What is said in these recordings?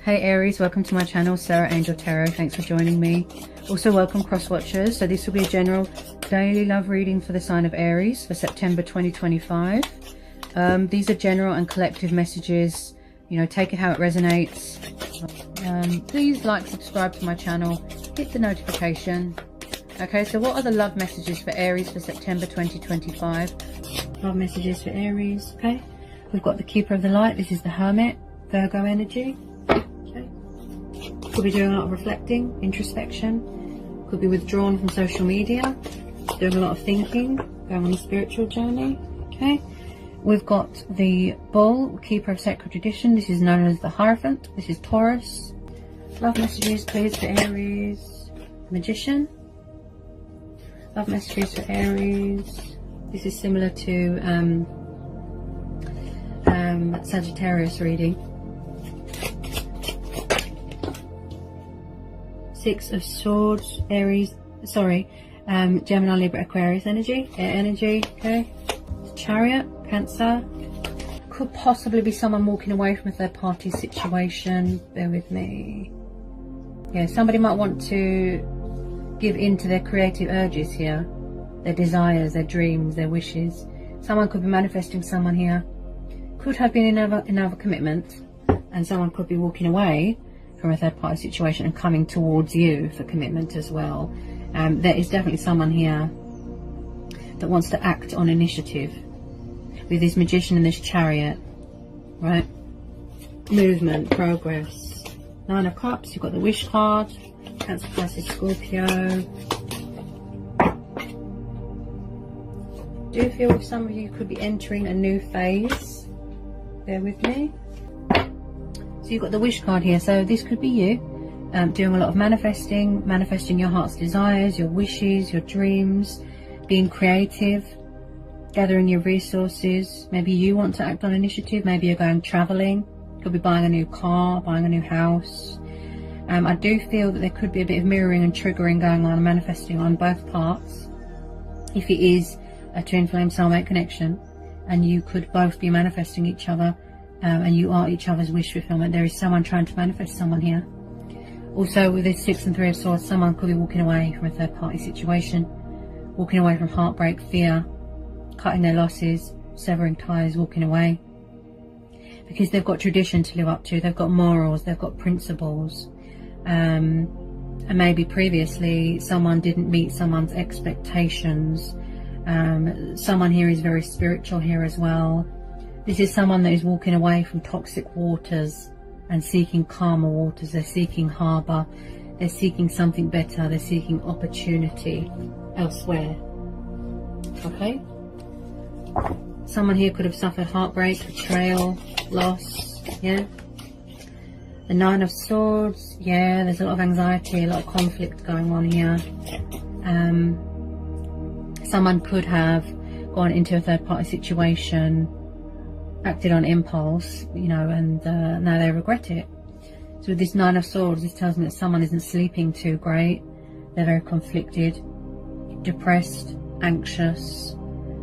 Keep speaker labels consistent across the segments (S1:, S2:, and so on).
S1: Hey Aries, welcome to my channel, Sarah Angel Tarot. Thanks for joining me. Also welcome cross watchers. So this will be a general daily love reading for the sign of Aries for September 2025. These are general and collective messages. You know, take it how it resonates. Please like, subscribe to my channel, hit the notification. Okay, so what are the love messages for Aries for September 2025? Love messages for Aries. Okay, we've got the Keeper of the Light. This is the Hermit, Virgo energy. Could be doing a lot of reflecting, introspection. Could be withdrawn from social media, doing a lot of thinking, going on a spiritual journey. Okay, we've got the Bull, Keeper of Sacred Tradition. This is known as the Hierophant. This is Taurus. Love messages, please, for Aries. Magician. Love messages for Aries. This is similar to Sagittarius reading. Six of Swords, Aries, Gemini, Libra, Aquarius energy, air energy, okay. Chariot, Cancer. Could possibly be someone walking away from a third party situation. Bear with me. Yeah, somebody might want to give in to their creative urges here, their desires, their dreams, their wishes. Someone could be manifesting someone here. Could have been in another commitment, and someone could be walking away from a third party situation and coming towards you for commitment as well. There is definitely someone here that wants to act on initiative with this Magician and this Chariot, right? Movement, progress. Nine of Cups, you've got the Wish card, Cancer, Pisces, Scorpio. Do feel some of you could be entering a new phase. Bear with me. So you've got the Wish card here, so this could be you doing a lot of manifesting your heart's desires, your wishes, your dreams, being creative, gathering your resources. Maybe you want to act on initiative, maybe you're going traveling, could be buying a new car, buying a new house. I do feel that there could be a bit of mirroring and triggering going on, manifesting on both parts. If it is a twin flame soulmate connection and you could both be manifesting each other, and you are each other's wish fulfillment, there is someone trying to manifest someone here. Also with this Six and Three of Swords, someone could be walking away from a third party situation, walking away from heartbreak, fear, cutting their losses, severing ties, walking away, because they've got tradition to live up to, they've got morals, they've got principles, and maybe previously someone didn't meet someone's expectations. Someone here is very spiritual here as well. This is someone that is walking away from toxic waters and seeking calmer waters. They're seeking harbour. They're seeking something better. They're seeking opportunity elsewhere. Okay? Someone here could have suffered heartbreak, betrayal, loss. Yeah? The Nine of Swords. Yeah, there's a lot of anxiety, a lot of conflict going on here. Someone could have gone into a third party situation, acted on impulse, you know, and now they regret it. So with this Nine of Swords, this tells me that someone isn't sleeping too great. They're very conflicted, depressed, anxious.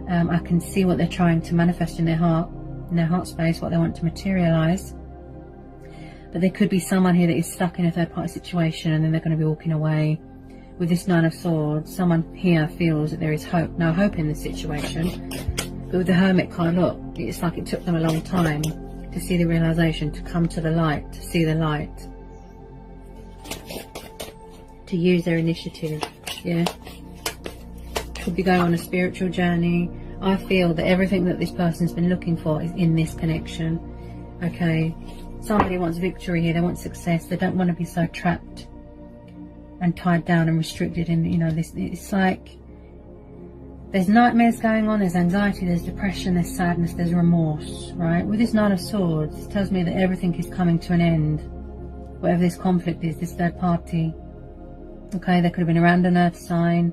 S1: I can see what they're trying to manifest in their heart space, what they want to materialize. But there could be someone here that is stuck in a third party situation and then they're going to be walking away. With this Nine of Swords, someone here feels that there is hope, no hope in this situation. But with the Hermit card, look, it's like it took them a long time to see the realization, to come to the light, to see the light, to use their initiative. Yeah, could be going on a spiritual journey. I feel that everything that this person's been looking for is in this connection. Okay, somebody wants victory here, they want success, they don't want to be so trapped and tied down and restricted in, you know, this. It's like there's nightmares going on, there's anxiety, there's depression, there's sadness, there's remorse, right? With this Nine of Swords, it tells me that everything is coming to an end. Whatever this conflict is, this third party. Okay, there could have been a random earth sign.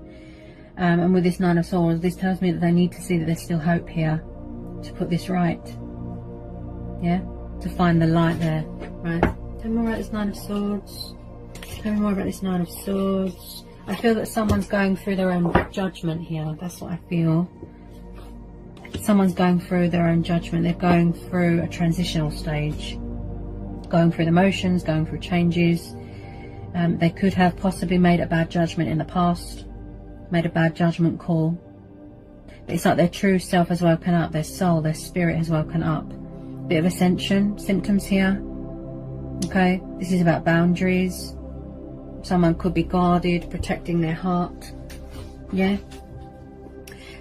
S1: And with this Nine of Swords, this tells me that they need to see that there's still hope here to put this right. Yeah? To find the light there, right? Tell me more about this Nine of Swords. Tell me more about this Nine of Swords. I feel that someone's going through their own judgment here. That's what I feel. Someone's going through their own judgment. They're going through a transitional stage. going through the motions, going through changes. They could have possibly made a bad judgment in the past, made a bad judgment call. It's like their true self has woken up, their soul, their spirit has woken up. Bit of ascension symptoms here. Okay, this is about boundaries. Someone could be guarded, protecting their heart. Yeah.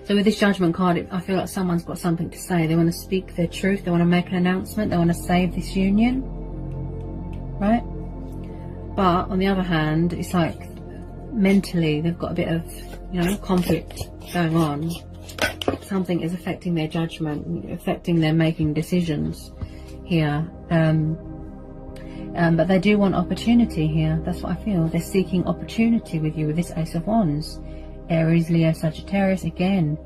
S1: So with this judgment card, I feel like someone's got something to say. They want to speak their truth. They want to make an announcement. They want to save this union. Right? But on the other hand, it's like mentally they've got a bit of, you know, conflict going on. Something is affecting their judgment, affecting their making decisions here. But they do want opportunity here. That's what I feel. They're seeking opportunity with you with this Ace of Wands. Aries, Leo, Sagittarius, again,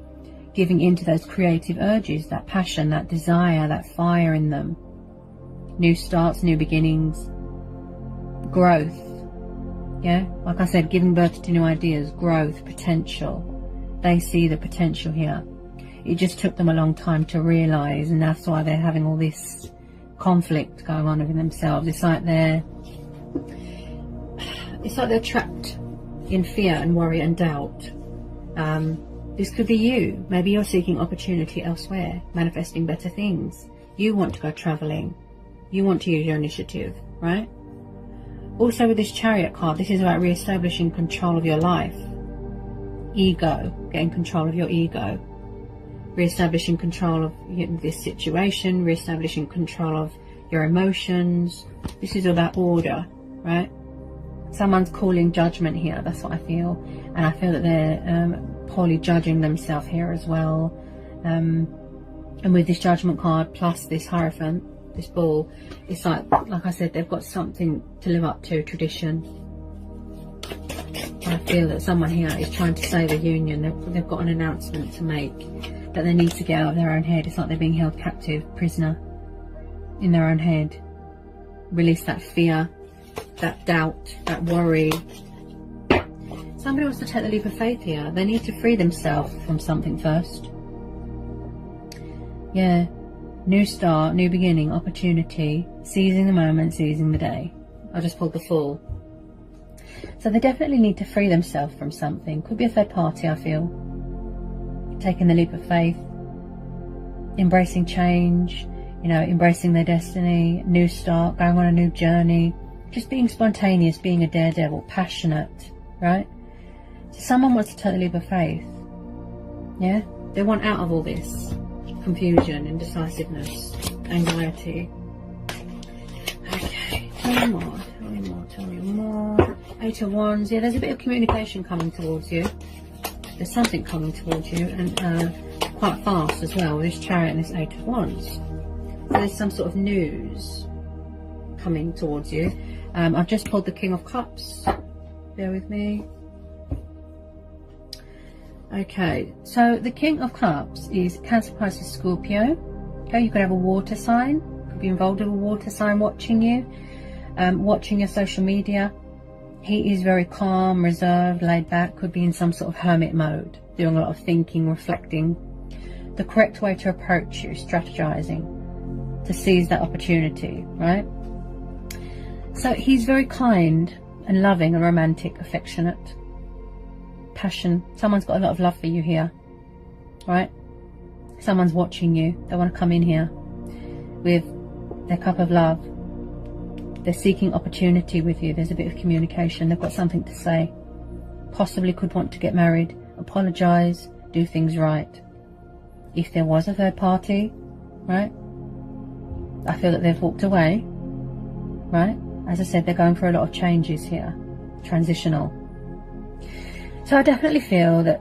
S1: giving into those creative urges, that passion, that desire, that fire in them. New starts, new beginnings, growth. Yeah, like I said, giving birth to new ideas, growth, potential. They see the potential here. It just took them a long time to realise, and that's why they're having all this conflict going on within themselves. It's like they're trapped in fear and worry and doubt. This could be you. Maybe you're seeking opportunity elsewhere, manifesting better things. You want to go travelling. You want to use your initiative, right? Also with this Chariot card, this is about re-establishing control of your life. Ego, getting control of your ego. Re-establishing control of this situation, re-establishing control of your emotions. This is about order, right? Someone's calling judgment here, that's what I feel. And I feel that they're poorly judging themselves here as well. And with this judgment card plus this Hierophant, this bull, it's like I said, they've got something to live up to, tradition. I feel that someone here is trying to save a union. They've got an announcement to make that they need to get out of their own head. It's like they're being held captive, prisoner in their own head. Release that fear, that doubt, that worry. Somebody wants to take the leap of faith here. They need to free themselves from something first. Yeah. New start, new beginning, opportunity, seizing the moment, seizing the day. I just pulled the Fool. So they definitely need to free themselves from something. Could be a third party, I feel. Taking the leap of faith. Embracing change. You know, embracing their destiny. New start, going on a new journey. Just being spontaneous, being a daredevil, passionate, right? So someone wants to take the leap of faith. Yeah? They want out of all this. Confusion, indecisiveness, anxiety. Okay, tell me more, tell me more. Eight of Wands. Yeah, there's a bit of communication coming towards you. There's something coming towards you, and quite fast as well, with this Chariot and this Eight of Wands. So there's some sort of news coming towards you. I've just pulled the King of Cups. Bear with me. Okay, so the King of Cups is Cancer, Pisces, Scorpio. Okay, you could have a water sign. Could be involved with a water sign watching you, watching your social media. He is very calm, reserved, laid back. Could be in some sort of hermit mode, doing a lot of thinking, reflecting. The correct way to approach you, strategizing, to seize that opportunity, right? So he's very kind and loving and romantic, affectionate. Passion. Someone's got a lot of love for you here, right? Someone's watching you. They want to come in here with their cup of love. They're seeking opportunity with you. There's a bit of communication. They've got something to say. Possibly could want to get married, apologize, do things right. If there was a third party, right? I feel that they've walked away, right? As I said, they're going through a lot of changes here, transitional. So I definitely feel that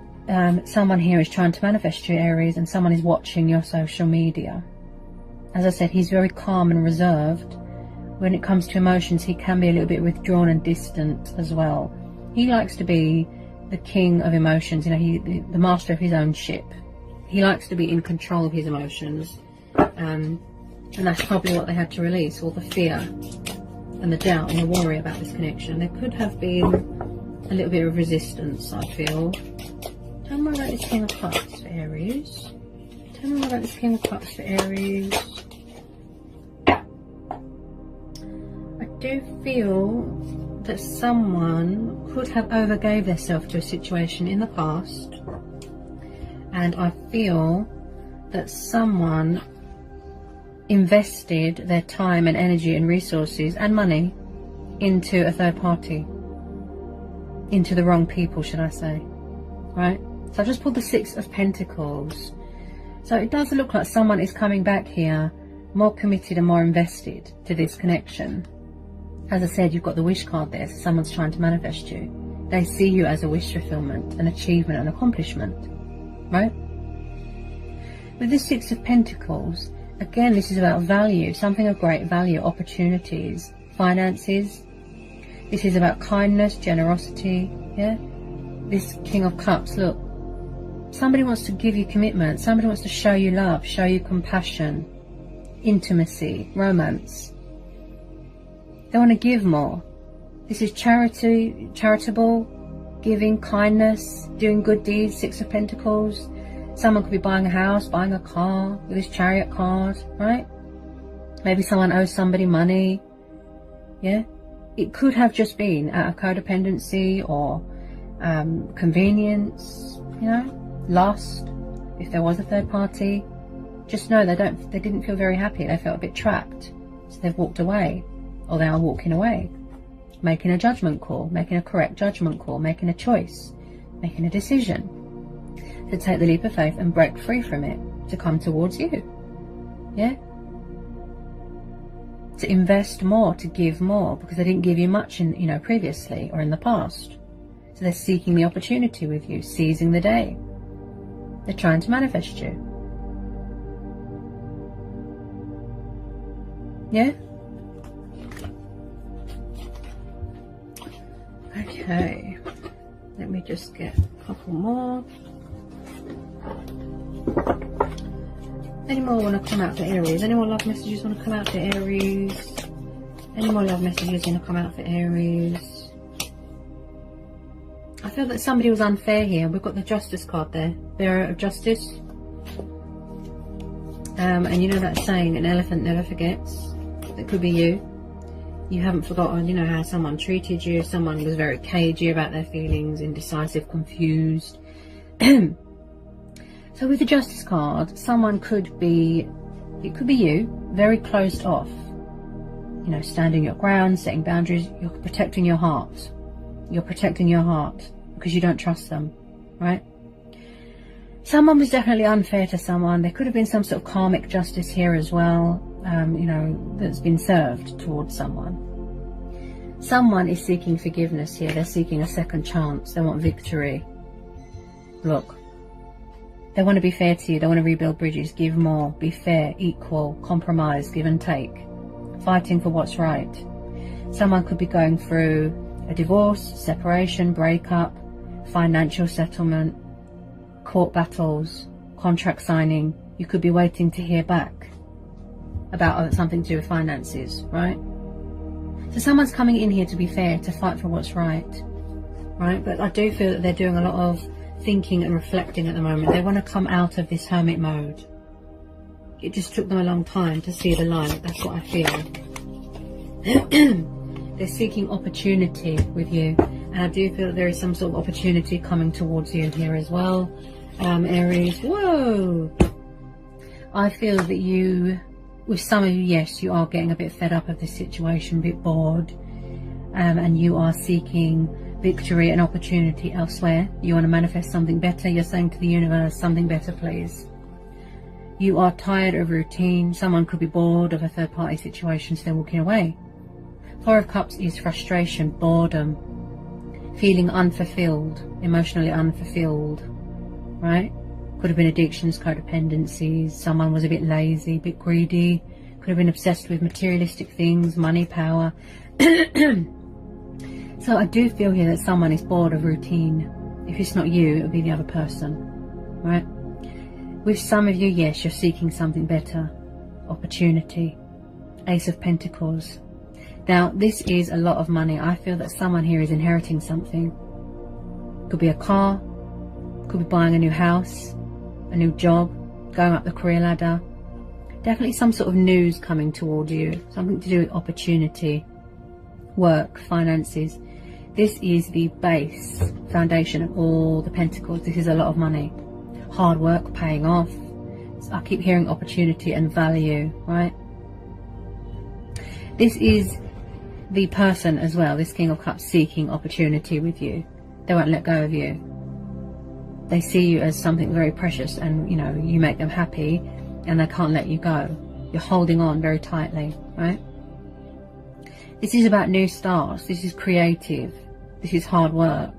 S1: someone here is trying to manifest you, Aries, and someone is watching your social media. As I said, he's very calm and reserved. When it comes to emotions, he can be a little bit withdrawn and distant as well. He likes to be the king of emotions, you know, the master of his own ship. He likes to be in control of his emotions. And that's probably what they had to release, all the fear and the doubt and the worry about this connection. There could have been a little bit of resistance, I feel. Tell me more about this King of Cups for Aries. Tell me more about this King of Cups for Aries. do feel that someone could have overgave themselves to a situation in the past, and I feel that someone invested their time and energy and resources and money into a third party, into the wrong people, should I say, right? So I just pulled the Six of Pentacles. So it does look like someone is coming back here more committed and more invested to this connection. As I said, you've got the wish card there, so someone's trying to manifest you. They see you as a wish fulfillment, an achievement, an accomplishment, right? With the Six of Pentacles, again, this is about value, something of great value, opportunities, finances. This is about kindness, generosity, yeah? This King of Cups, look, somebody wants to give you commitment, somebody wants to show you love, show you compassion, intimacy, romance. They want to give more. This is charity, charitable, giving, kindness, doing good deeds, Six of Pentacles. Someone could be buying a house, buying a car with this Chariot card, right? Maybe someone owes somebody money, yeah? It could have just been out of codependency or convenience, you know, lust, if there was a third party. Just know they didn't feel very happy. They felt a bit trapped, so they've walked away, or they are walking away, making a judgment call, making a correct judgment call, making a choice, making a decision to take the leap of faith and break free from it, to come towards you, yeah? To invest more, to give more, because they didn't give you much in, you know, previously or in the past. So they're seeking the opportunity with you, seizing the day. They're trying to manifest you. Yeah? Okay. Let me just get a couple more. Any more want to come out for Aries? Any more love messages want to come out for Aries? Any more love messages want to come out for Aries? I feel that somebody was unfair here. We've got the Justice card there. Bearer of Justice. And you know that saying, an elephant never forgets. That could be you. You haven't forgotten, you know, how someone treated you. Someone was very cagey about their feelings, indecisive, confused. So with the Justice card, someone could be, it could be you, very closed off. You know, standing your ground, setting boundaries. You're protecting your heart. You're protecting your heart because you don't trust them, right? Someone was definitely unfair to someone. There could have been some sort of karmic justice here as well, you know, that's been served towards someone. Someone is seeking forgiveness here. They're seeking a second chance. They want victory. Look. They want to be fair to you. They want to rebuild bridges, give more, be fair, equal, compromise, give and take, fighting for what's right. Someone could be going through a divorce, separation, breakup, financial settlement, court battles, contract signing. You could be waiting to hear back about something to do with finances, right? So someone's coming in here to be fair, to fight for what's right, right? But I do feel that they're doing a lot of thinking and reflecting at the moment. They want to come out of this hermit mode. It just took them a long time to see the light. That's what I feel. They're seeking opportunity with you, and I do feel that there is some sort of opportunity coming towards you here as well, Aries. Whoa! I feel that you, with some of you, yes, you are getting a bit fed up of this situation, a bit bored, and you are seeking victory and opportunity elsewhere. You want to manifest something better. You're saying to the universe, something better, please. You are tired of routine. Someone could be bored of a third party situation, so they're walking away. Four of Cups is frustration, boredom, feeling unfulfilled, emotionally unfulfilled, right? Could have been addictions, codependencies. Someone was a bit lazy, a bit greedy. Could have been obsessed with materialistic things, money, power. So I do feel here that someone is bored of routine. If it's not you, it'll be the other person, right? With some of you, yes, you're seeking something better. Opportunity. Ace of Pentacles. Now, this is a lot of money. I feel that someone here is inheriting something. Could be a car. Could be buying a new house. A new job. Going up the career ladder. Definitely some sort of news coming toward you. Something to do with opportunity. work, finances. This is the base foundation of all the pentacles. This is a lot of money. Hard work paying off. So I keep hearing opportunity and value, right? This is the person as well, this King of Cups, seeking opportunity with you. They won't let go of you. They see you as something very precious, and you know, you make them happy and they can't let you go. You're holding on very tightly, right? This is about new starts. This is creative. This is hard work.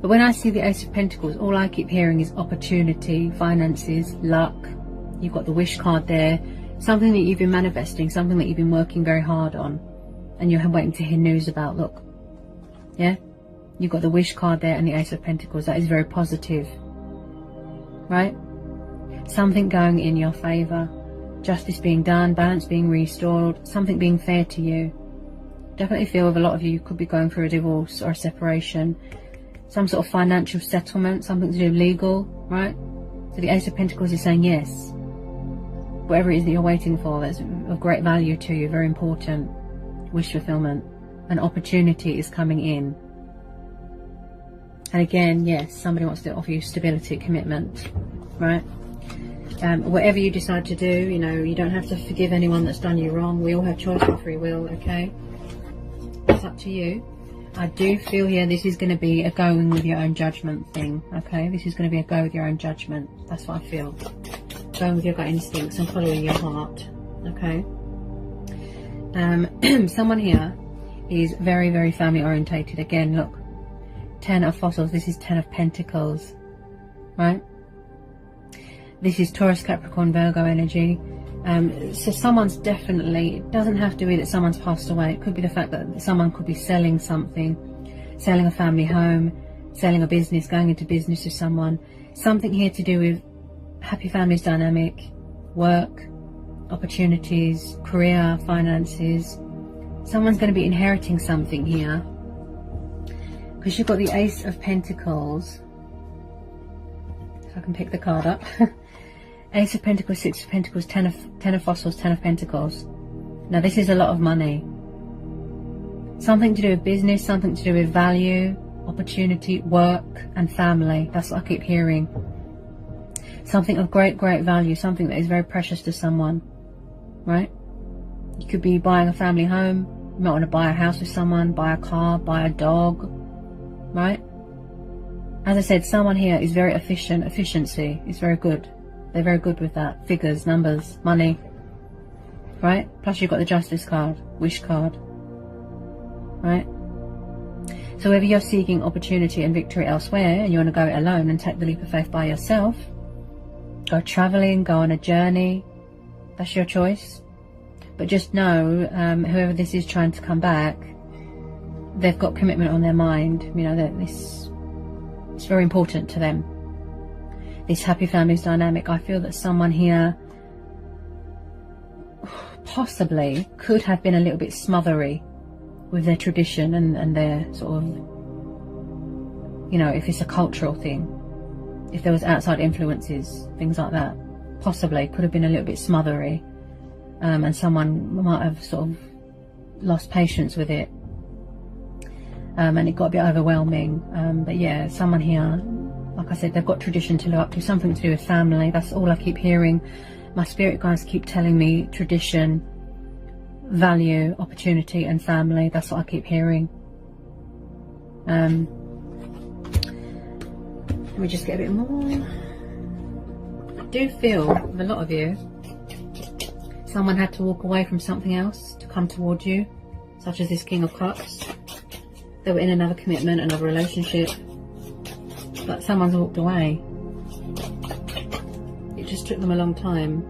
S1: But when I see the Ace of Pentacles, all I keep hearing is opportunity, finances, luck. You've got the wish card there. Something that you've been manifesting, something that you've been working very hard on, and you're waiting to hear news about. Look, yeah, you've got the wish card there and the Ace of Pentacles. That is very positive, right? Something going in your favor, justice being done, balance being restored, something being fair to you. Definitely feel with a lot of you could be going through a divorce or a separation, some sort of financial settlement, something to do with legal, right? So the Ace of Pentacles is saying yes. Whatever it is that you're waiting for, that's of great value to you, very important. Wish fulfillment. An opportunity is coming in. And again, yes, somebody wants to offer you stability, commitment, right? Whatever you decide to do, you know, you don't have to forgive anyone that's done you wrong. We all have choice and free will, okay? It's up to you. I do feel here this is going to be a going with your own judgment thing, okay? This is going to be a go with your own judgment. That's what I feel. Going with your gut instincts and following your heart, okay? Someone here is very, very family orientated. Again, look, 10 of fossils. This is 10 of pentacles, right? This is Taurus, Capricorn, Virgo energy. So someone's definitely, it doesn't have to be that someone's passed away. It could be the fact that someone could be selling something, selling a family home, selling a business, going into business with someone. Something here to do with happy families dynamic, work, opportunities, career, finances. Someone's going to be inheriting something here, because you've got the Ace of Pentacles. If I can pick the card up. Ace of Pentacles, Six of Pentacles, 10 of fossils, 10 of Pentacles. Now this is a lot of money. Something to do with business, something to do with value, opportunity, work and family. That's what I keep hearing. Something of great, great value, something that is very precious to someone, right? You could be buying a family home. You might want to buy a house with someone, buy a car, buy a dog, right? As I said, someone here is very efficient. Efficiency is very good. They're very good with that. Figures, numbers, money, right? Plus you've got the Justice card, Wish card, right? So whether you're seeking opportunity and victory elsewhere and you want to go it alone and take the leap of faith by yourself, go traveling, go on a journey, that's your choice. But just know, whoever this is trying to come back, they've got commitment on their mind. You know, that it's very important to them. This happy families dynamic. I feel that someone here possibly could have been a little bit smothery with their tradition and their sort of, you know, if it's a cultural thing, if there was outside influences, things like that, possibly could have been a little bit smothery, and someone might have sort of lost patience with it, and it got a bit overwhelming. But yeah, someone here, like I said, they've got tradition to look up to, something to do with family. That's all I keep hearing. My spirit guides keep telling me tradition, value, opportunity and family. That's what I keep hearing. Let me just get a bit more. I do feel with a lot of you, someone had to walk away from something else to come towards you, such as this King of Cups. They were in another commitment, another relationship, but someone's walked away. It just took them a long time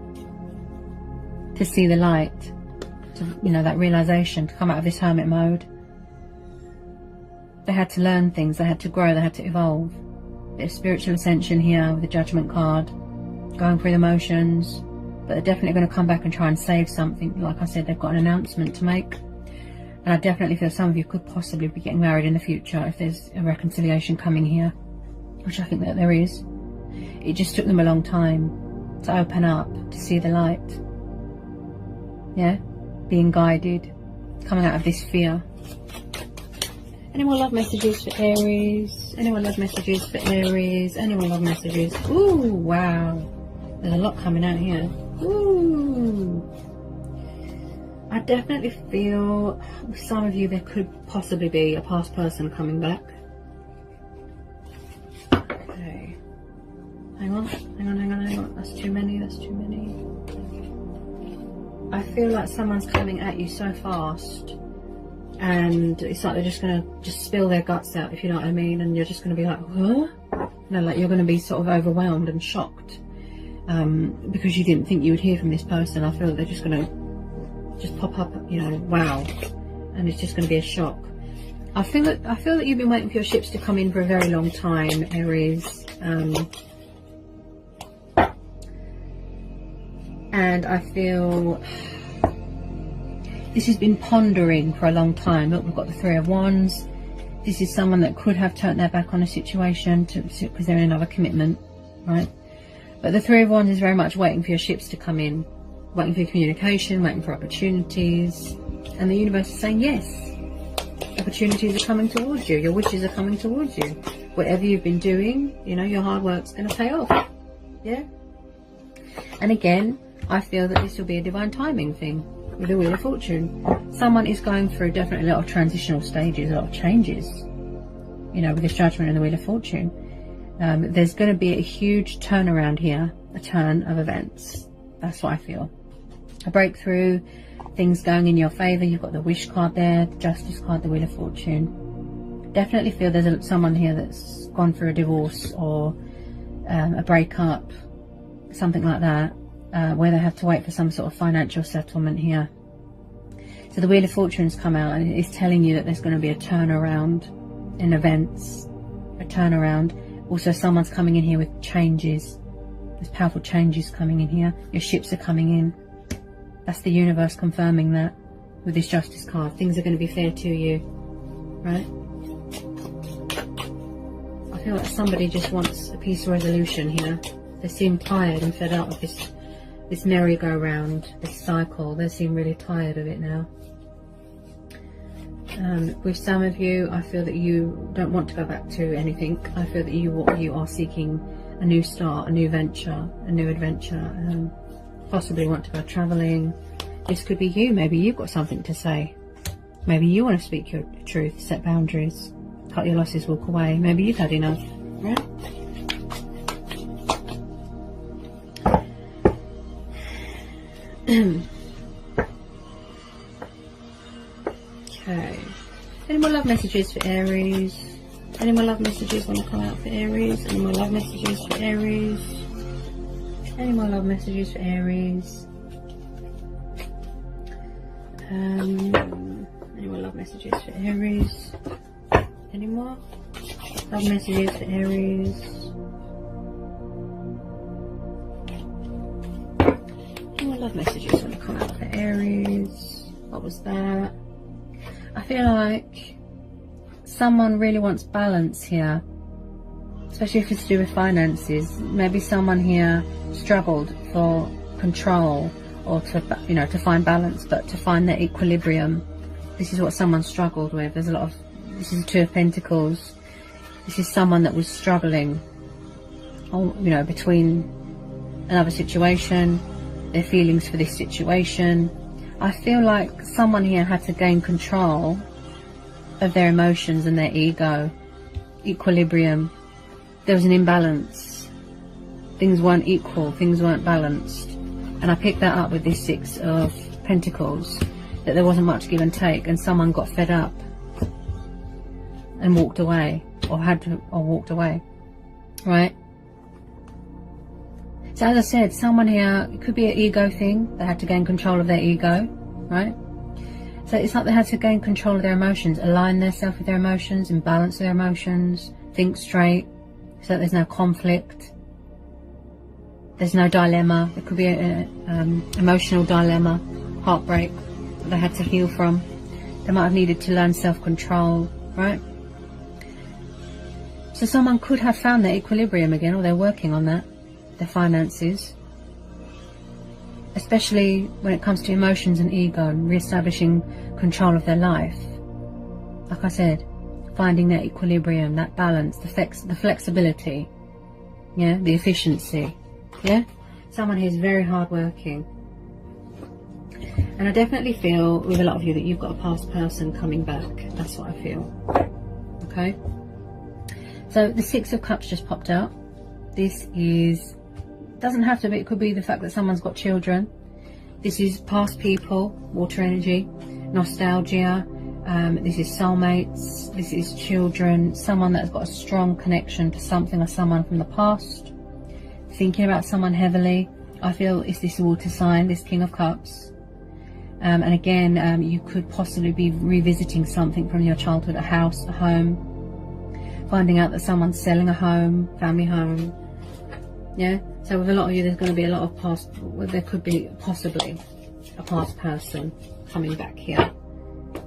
S1: to see the light, to, you know, that realization, to come out of this hermit mode. They had to learn things, they had to grow, they had to evolve. Bit of spiritual ascension here with the Judgment card, going through the motions, but they're definitely going to come back and try and save something. Like I said, they've got an announcement to make. And I definitely feel some of you could possibly be getting married in the future if there's a reconciliation coming here, which I think that there is. It just took them a long time to open up, to see the light. Yeah, being guided, coming out of this fear. Any more love messages for Aries? Anyone love messages for Aries? Anyone love messages? Ooh, wow. There's a lot coming out here. Ooh. I definitely feel with some of you there could possibly be a past person coming back. Okay. Hang on. That's too many. I feel like someone's coming at you so fast. And it's like they're just going to spill their guts out, if you know what I mean. And you're just going to be like, huh? No, like you're going to be sort of overwhelmed and shocked. Because you didn't think you would hear from this person. I feel that they're just going to just pop up, you know, wow. And it's just going to be a shock. I feel that you've been waiting for your ships to come in for a very long time, Aries. And I feel this has been pondering for a long time. Look, we've got the Three of Wands. This is someone that could have turned their back on a situation because they're in another commitment, right? But the Three of Wands is very much waiting for your ships to come in, waiting for your communication, waiting for opportunities. And the universe is saying yes. Opportunities are coming towards you. Your wishes are coming towards you. Whatever you've been doing, you know, your hard work's going to pay off. Yeah? And again, I feel that this will be a divine timing thing. With the Wheel of Fortune, someone is going through definitely a lot of transitional stages, a lot of changes, you know, with this Judgment and the Wheel of Fortune. There's going to be a huge turnaround here, a turn of events. That's what I feel. A breakthrough, things going in your favor. You've got the Wish card there, Justice card, the Wheel of Fortune. Definitely feel there's someone here that's gone through a divorce or a breakup, something like that. Where they have to wait for some sort of financial settlement here. So the Wheel of Fortune's come out and it's telling you that there's going to be a turnaround in events, a turnaround. Also, someone's coming in here with changes. There's powerful changes coming in here. Your ships are coming in. That's the universe confirming that with this Justice card. Things are going to be fair to you, right? I feel like somebody just wants a peaceful resolution here. They seem tired and fed up of this merry-go-round, this cycle. They seem really tired of it now. With some of you, I feel that you don't want to go back to anything. I feel that you are seeking a new start, a new venture, a new adventure. Possibly want to go travelling. This could be you. Maybe you've got something to say. Maybe you want to speak your truth, set boundaries, cut your losses, walk away. Maybe you've had enough. Right? Okay. Any more love messages for Aries? Any more love messages want to come out for Aries? Any more love messages for Aries? Any more love messages for Aries? Any more love messages for Aries? Any more love messages for Aries? Love messages want to come out for Aries. What was that? I feel like someone really wants balance here, especially if it's to do with finances. Maybe someone here struggled for control or to, you know, to find balance, but to find their equilibrium. This is what someone struggled with. There's a lot of, this is the Two of Pentacles. This is someone that was struggling, you know, between another situation, their feelings for this situation. I feel like someone here had to gain control of their emotions and their ego, equilibrium. There was an imbalance. Things weren't equal, things weren't balanced. And I picked that up with this Six of Pentacles, that there wasn't much give and take, and someone got fed up and walked away, or walked away, right? So as I said, someone here, it could be an ego thing. They had to gain control of their ego, right? So it's like they had to gain control of their emotions, align themselves with their emotions, and balance their emotions, think straight, so that there's no conflict, there's no dilemma. It could be an emotional dilemma, heartbreak that they had to heal from. They might have needed to learn self-control, right? So someone could have found their equilibrium again, or they're working on that. Their finances, especially when it comes to emotions and ego, and re-establishing control of their life. Like I said, finding that equilibrium, that balance, the flexibility, yeah, the efficiency, yeah. Someone who's very hardworking. And I definitely feel with a lot of you that you've got a past person coming back. That's what I feel. Okay. So the Six of Cups just popped out. This is, doesn't have to be, it could be the fact that someone's got children. This is past people, water energy, nostalgia. This is soulmates. This is children. Someone that's got a strong connection to something or someone from the past. Thinking about someone heavily. I feel it's this water sign, this King of Cups. And again, you could possibly be revisiting something from your childhood, a house, a home. Finding out that someone's selling a home, family home. Yeah. So with a lot of you, there's going to be a lot of past. Well, there could be possibly a past person coming back here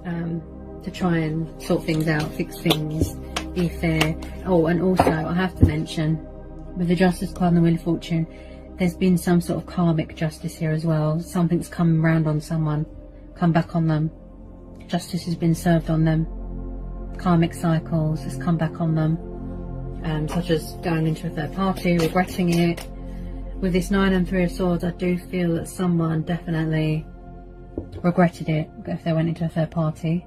S1: to try and sort things out, fix things, be fair. Oh, and also I have to mention, with the Justice card and the Wheel of Fortune, there's been some sort of karmic justice here as well. Something's come round on someone, come back on them. Justice has been served on them. Karmic cycles has come back on them, such as going into a third party, regretting it. With this 9 and 3 of Swords, I do feel that someone definitely regretted it if they went into a third party,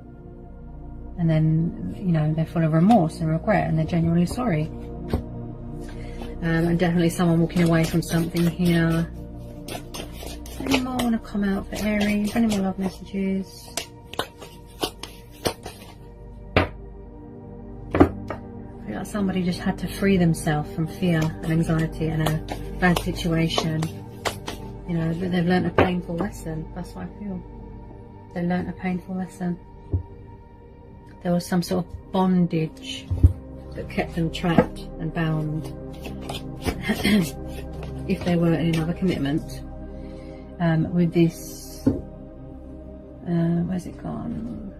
S1: and then, you know, they're full of remorse and regret and they're genuinely sorry. And definitely someone walking away from something here. Any more want to come out for Aries? Any more love messages? I feel like somebody just had to free themselves from fear and anxiety and a bad situation. You know, they've learnt a painful lesson. That's what I feel. They learnt a painful lesson. There was some sort of bondage that kept them trapped and bound. If they were in another commitment. With this, where's it gone?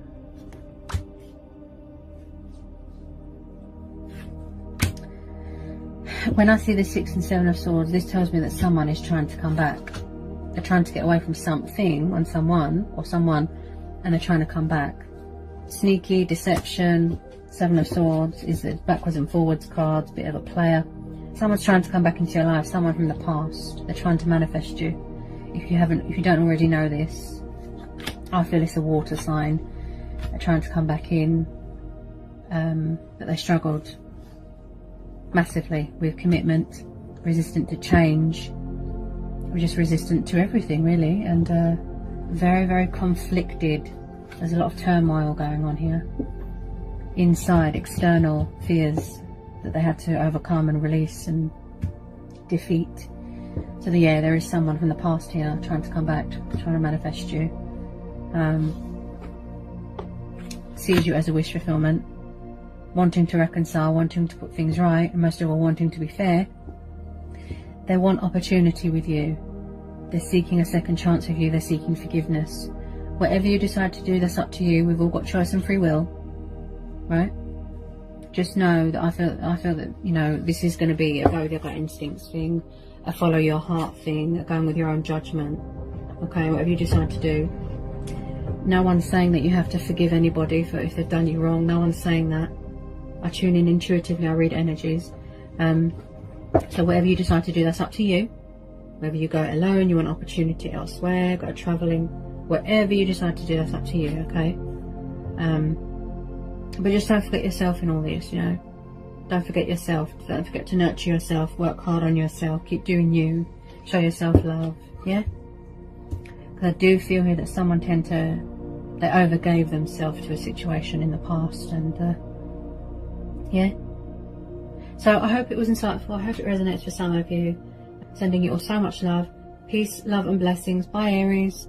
S1: When I see the 6 and 7 of Swords, this tells me that someone is trying to come back. They're trying to get away from something on someone or someone, and they're trying to come back. Sneaky, deception. 7 of Swords is the backwards and forwards cards, bit of a player. Someone's trying to come back into your life, someone from the past. They're trying to manifest you. If you don't already know this, I feel it's a water sign. They're trying to come back in, but they struggled massively with commitment, resistant to change, or just resistant to everything really, and very, very conflicted. There's a lot of turmoil going on here. Inside, external fears that they had to overcome and release and defeat. So yeah, there is someone from the past here trying to come back, trying to manifest you. Sees you as a wish fulfillment, wanting to reconcile, wanting to put things right, and most of all wanting to be fair. They want opportunity with you. They're seeking a second chance with you. They're seeking forgiveness. Whatever you decide to do, that's up to you. We've all got choice and free will, right? Just know that I feel that, you know, this is going to be a go with your gut instincts thing, a follow your heart thing, a going with your own judgment. Okay, whatever you decide to do. No one's saying that you have to forgive anybody for if they've done you wrong. No one's saying that. I tune in intuitively. I read energies. So whatever you decide to do, that's up to you. Whether you go it alone, you want opportunity elsewhere, go travelling, whatever you decide to do, that's up to you. Okay. But just don't forget yourself in all this, you know. Don't forget yourself. Don't forget to nurture yourself. Work hard on yourself. Keep doing you. Show yourself love. Yeah? Because I do feel here that someone they overgave themselves to a situation in the past. And, yeah. So I hope it was insightful. I hope it resonates for some of you. Sending you all so much love. Peace, love and blessings. Bye, Aries.